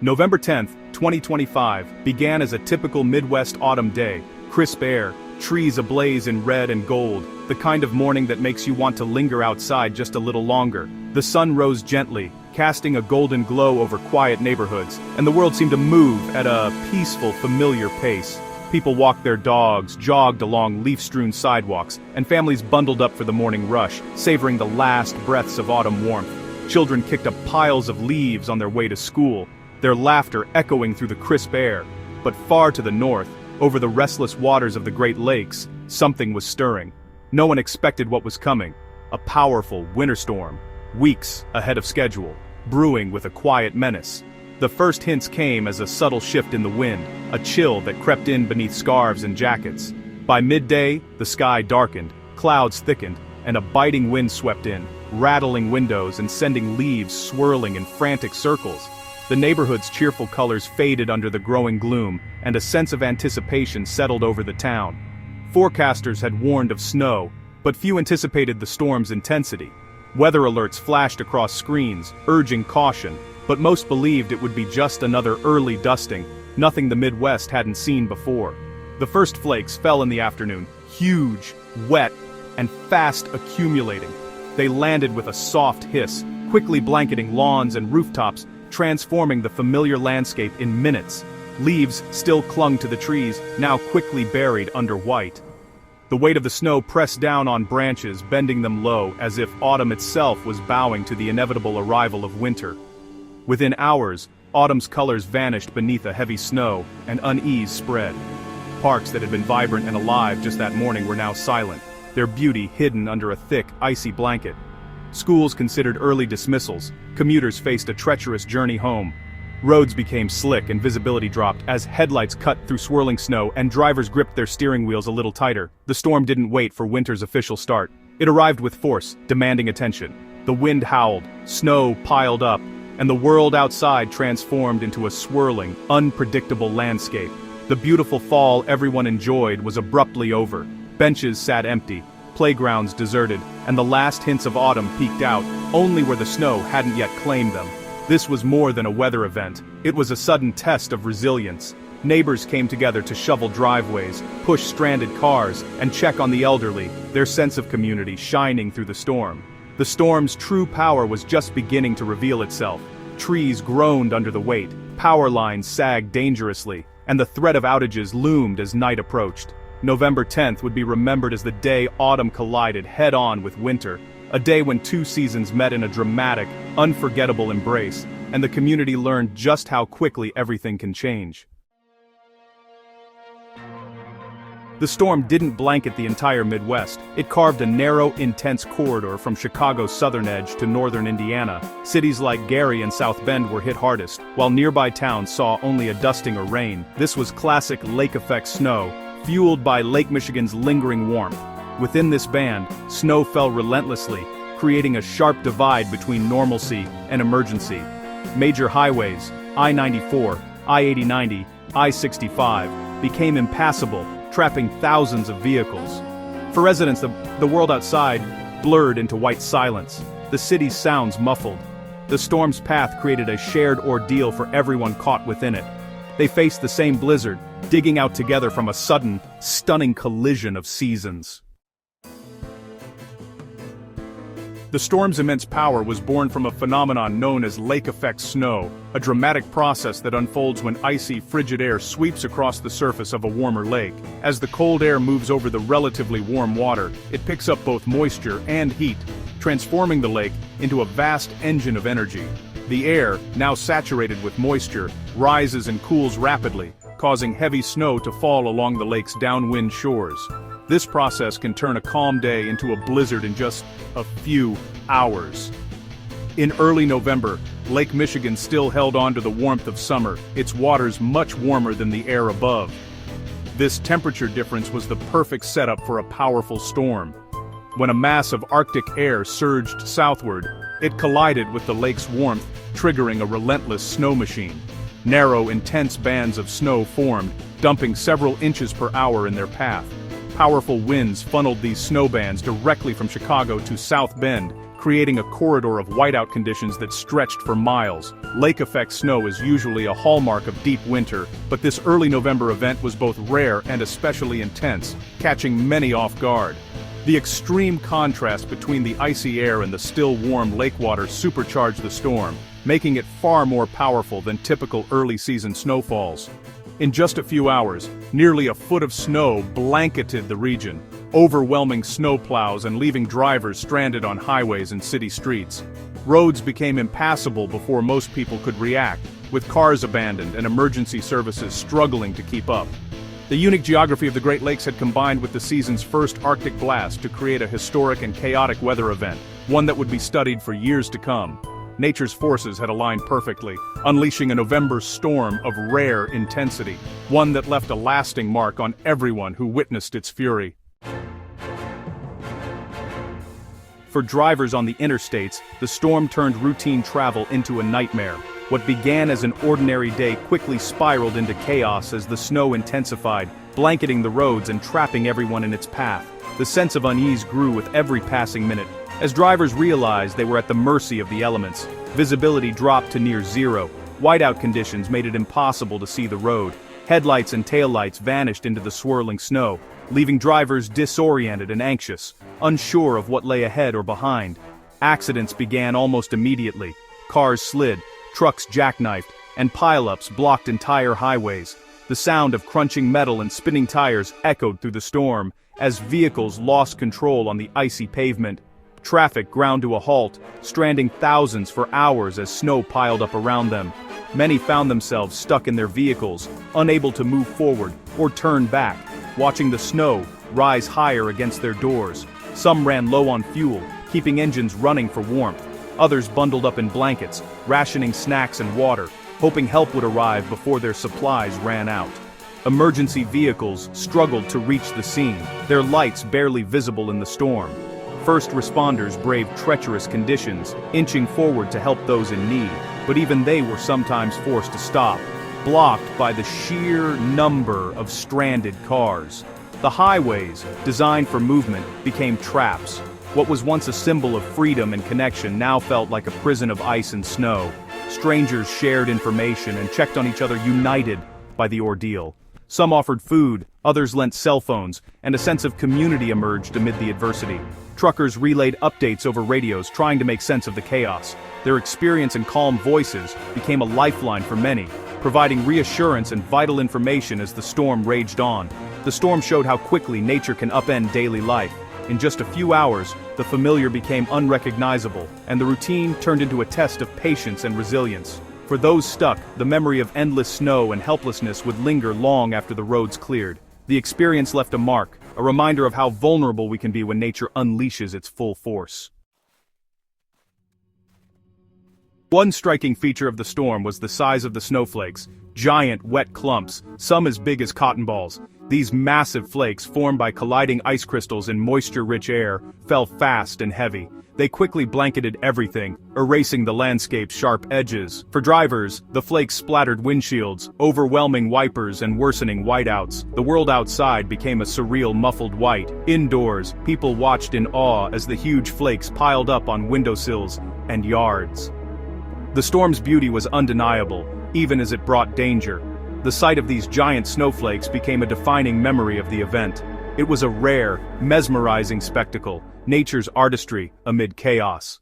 November 10th, 2025, began as a typical Midwest autumn day. Crisp air, trees ablaze in red and gold, the kind of morning that makes you want to linger outside just a little longer. The sun rose gently, casting a golden glow over quiet neighborhoods, and the world seemed to move at a peaceful, familiar pace. People walked their dogs, jogged along leaf-strewn sidewalks, and families bundled up for the morning rush, savoring the last breaths of autumn warmth. Children kicked up piles of leaves on their way to school, their laughter echoing through the crisp air. But far to the north, over the restless waters of the Great Lakes, something was stirring. No one expected what was coming. A powerful winter storm, weeks ahead of schedule, brewing with a quiet menace. The first hints came as a subtle shift in the wind, a chill that crept in beneath scarves and jackets. By midday, the sky darkened, clouds thickened, and a biting wind swept in, rattling windows and sending leaves swirling in frantic circles. The neighborhood's cheerful colors faded under the growing gloom, and a sense of anticipation settled over the town. Forecasters had warned of snow, but few anticipated the storm's intensity. Weather alerts flashed across screens, urging caution, but most believed it would be just another early dusting, nothing the Midwest hadn't seen before. The first flakes fell in the afternoon, huge, wet, and fast accumulating. They landed with a soft hiss, quickly blanketing lawns and rooftops, transforming the familiar landscape in minutes. Leaves still clung to the trees, now quickly buried under white. The weight of the snow pressed down on branches, bending them low, as if autumn itself was bowing to the inevitable arrival of winter. Within hours, autumn's colors vanished beneath a heavy snow, and unease spread. Parks that had been vibrant and alive just that morning were now silent, their beauty hidden under a thick, icy blanket. Schools considered early dismissals, commuters faced a treacherous journey home. Roads became slick and visibility dropped as headlights cut through swirling snow and drivers gripped their steering wheels a little tighter. The storm didn't wait for winter's official start. It arrived with force, demanding attention. The wind howled, snow piled up, and the world outside transformed into a swirling, unpredictable landscape. The beautiful fall everyone enjoyed was abruptly over. Benches sat empty, playgrounds deserted, and the last hints of autumn peeked out, only where the snow hadn't yet claimed them. This was more than a weather event. It was a sudden test of resilience. Neighbors came together to shovel driveways, push stranded cars, and check on the elderly, their sense of community shining through the storm. The storm's true power was just beginning to reveal itself. Trees groaned under the weight, power lines sagged dangerously, and the threat of outages loomed as night approached. November 10th would be remembered as the day autumn collided head-on with winter, a day when two seasons met in a dramatic, unforgettable embrace, and the community learned just how quickly everything can change. The storm didn't blanket the entire Midwest. It carved a narrow, intense corridor from Chicago's southern edge to northern Indiana. Cities like Gary and South Bend were hit hardest, while nearby towns saw only a dusting or rain. This was classic lake-effect snow, fueled by Lake Michigan's lingering warmth. Within this band, snow fell relentlessly, creating a sharp divide between normalcy and emergency. Major highways, I-94, I-80-90, I-65, became impassable, trapping thousands of vehicles. For residents, the world outside blurred into white silence, the city's sounds muffled. The storm's path created a shared ordeal for everyone caught within it. They faced the same blizzard, digging out together from a sudden, stunning collision of seasons. The storm's immense power was born from a phenomenon known as lake-effect snow, a dramatic process that unfolds when icy, frigid air sweeps across the surface of a warmer lake. As the cold air moves over the relatively warm water, it picks up both moisture and heat, transforming the lake into a vast engine of energy. The air, now saturated with moisture, rises and cools rapidly, causing heavy snow to fall along the lake's downwind shores. This process can turn a calm day into a blizzard in just a few hours. In early November, Lake Michigan still held on to the warmth of summer, its waters much warmer than the air above. This temperature difference was the perfect setup for a powerful storm. When a mass of Arctic air surged southward, it collided with the lake's warmth, triggering a relentless snow machine. Narrow, intense bands of snow formed, dumping several inches per hour in their path. Powerful winds funneled these snow bands directly from Chicago to South Bend, creating a corridor of whiteout conditions that stretched for miles. Lake-effect snow is usually a hallmark of deep winter, but this early November event was both rare and especially intense, catching many off guard. The extreme contrast between the icy air and the still warm lake water supercharged the storm, making it far more powerful than typical early-season snowfalls. In just a few hours, nearly a foot of snow blanketed the region, overwhelming snowplows and leaving drivers stranded on highways and city streets. Roads became impassable before most people could react, with cars abandoned and emergency services struggling to keep up. The unique geography of the Great Lakes had combined with the season's first Arctic blast to create a historic and chaotic weather event, one that would be studied for years to come. Nature's forces had aligned perfectly, unleashing a November storm of rare intensity, one that left a lasting mark on everyone who witnessed its fury. For drivers on the interstates, the storm turned routine travel into a nightmare. What began as an ordinary day quickly spiraled into chaos as the snow intensified, blanketing the roads and trapping everyone in its path. The sense of unease grew with every passing minute. As drivers realized they were at the mercy of the elements, visibility dropped to near zero. Whiteout conditions made it impossible to see the road. Headlights and taillights vanished into the swirling snow, leaving drivers disoriented and anxious, unsure of what lay ahead or behind. Accidents began almost immediately. Cars slid, trucks jackknifed, and pile-ups blocked entire highways. The sound of crunching metal and spinning tires echoed through the storm as vehicles lost control on the icy pavement. Traffic ground to a halt, stranding thousands for hours as snow piled up around them. Many found themselves stuck in their vehicles, unable to move forward or turn back, watching the snow rise higher against their doors. Some ran low on fuel, keeping engines running for warmth. Others bundled up in blankets, rationing snacks and water, hoping help would arrive before their supplies ran out. Emergency vehicles struggled to reach the scene, their lights barely visible in the storm. First responders braved treacherous conditions, inching forward to help those in need, but even they were sometimes forced to stop, blocked by the sheer number of stranded cars. The highways, designed for movement, became traps. What was once a symbol of freedom and connection now felt like a prison of ice and snow. Strangers shared information and checked on each other, united by the ordeal. Some offered food, others lent cell phones, and a sense of community emerged amid the adversity. Truckers relayed updates over radios, trying to make sense of the chaos. Their experience and calm voices became a lifeline for many, providing reassurance and vital information as the storm raged on. The storm showed how quickly nature can upend daily life. In just a few hours, the familiar became unrecognizable, and the routine turned into a test of patience and resilience. For those stuck, the memory of endless snow and helplessness would linger long after the roads cleared. The experience left a mark, a reminder of how vulnerable we can be when nature unleashes its full force. One striking feature of the storm was the size of the snowflakes, giant wet clumps, some as big as cotton balls. These massive flakes, formed by colliding ice crystals in moisture-rich air, fell fast and heavy. They quickly blanketed everything, erasing the landscape's sharp edges. For drivers, the flakes splattered windshields, overwhelming wipers and worsening whiteouts. The world outside became a surreal muffled white. Indoors, people watched in awe as the huge flakes piled up on windowsills and yards. The storm's beauty was undeniable, even as it brought danger. The sight of these giant snowflakes became a defining memory of the event. It was a rare, mesmerizing spectacle, nature's artistry amid chaos.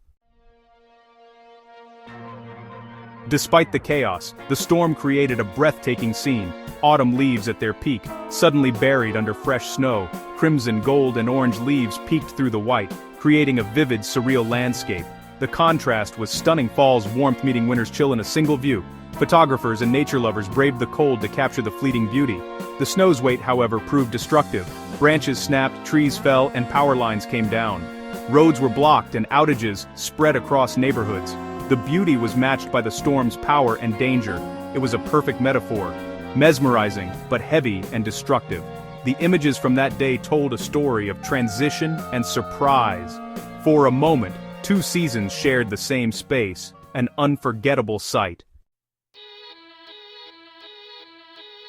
Despite the chaos, the storm created a breathtaking scene. Autumn leaves at their peak, suddenly buried under fresh snow. Crimson, gold, and orange leaves peeked through the white, creating a vivid, surreal landscape. The contrast was stunning. Fall's warmth meeting winter's chill in a single view. Photographers and nature lovers braved the cold to capture the fleeting beauty. The snow's weight, however, proved destructive. Branches snapped, trees fell, and power lines came down. Roads were blocked and outages spread across neighborhoods. The beauty was matched by the storm's power and danger. It was a perfect metaphor. Mesmerizing, but heavy and destructive. The images from that day told a story of transition and surprise. For a moment, two seasons shared the same space, an unforgettable sight.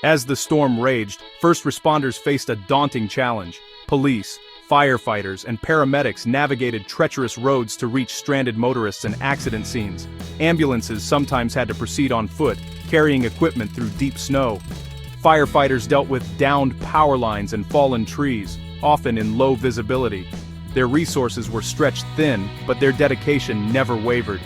As the storm raged, first responders faced a daunting challenge. Police, Firefighters and paramedics navigated treacherous roads to reach stranded motorists and accident scenes. Ambulances sometimes had to proceed on foot, carrying equipment through deep snow. Firefighters dealt with downed power lines and fallen trees, often in low visibility. Their resources were stretched thin, but their dedication never wavered.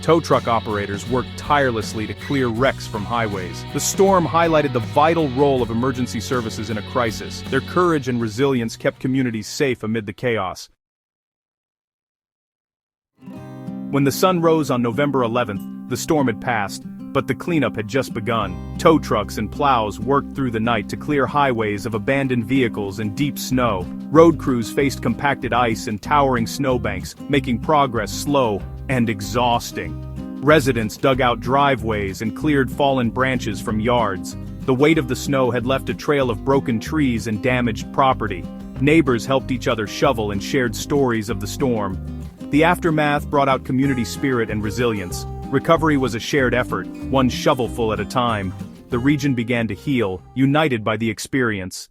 Tow truck operators worked tirelessly to clear wrecks from highways. The storm highlighted the vital role of emergency services in a crisis. Their courage and resilience kept communities safe amid the chaos. When the sun rose on November 11th, the storm had passed, but the cleanup had just begun. Tow trucks and plows worked through the night to clear highways of abandoned vehicles and deep snow. Road crews faced compacted ice and towering snowbanks, making progress slow and exhausting. Residents dug out driveways and cleared fallen branches from yards. The weight of the snow had left a trail of broken trees and damaged property. Neighbors helped each other shovel and shared stories of the storm. The aftermath brought out community spirit and resilience. Recovery was a shared effort, one shovelful at a time. The region began to heal, united by the experience.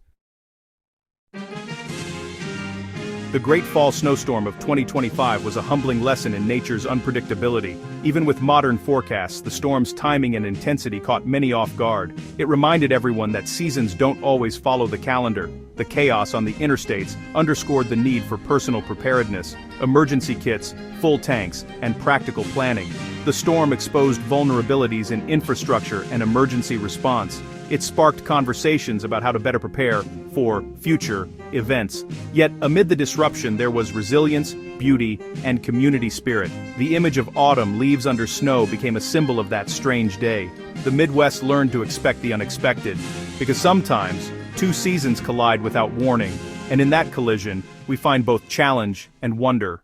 The Great Fall Snowstorm of 2025 was a humbling lesson in nature's unpredictability. Even with modern forecasts, the storm's timing and intensity caught many off guard. It reminded everyone that seasons don't always follow the calendar. The chaos on the interstates underscored the need for personal preparedness, emergency kits, full tanks, and practical planning. The storm exposed vulnerabilities in infrastructure and emergency response. It sparked conversations about how to better prepare for future events. Yet, amid the disruption, there was resilience, beauty, and community spirit. The image of autumn leaves under snow became a symbol of that strange day. The Midwest learned to expect the unexpected, because sometimes two seasons collide without warning, and in that collision, we find both challenge and wonder.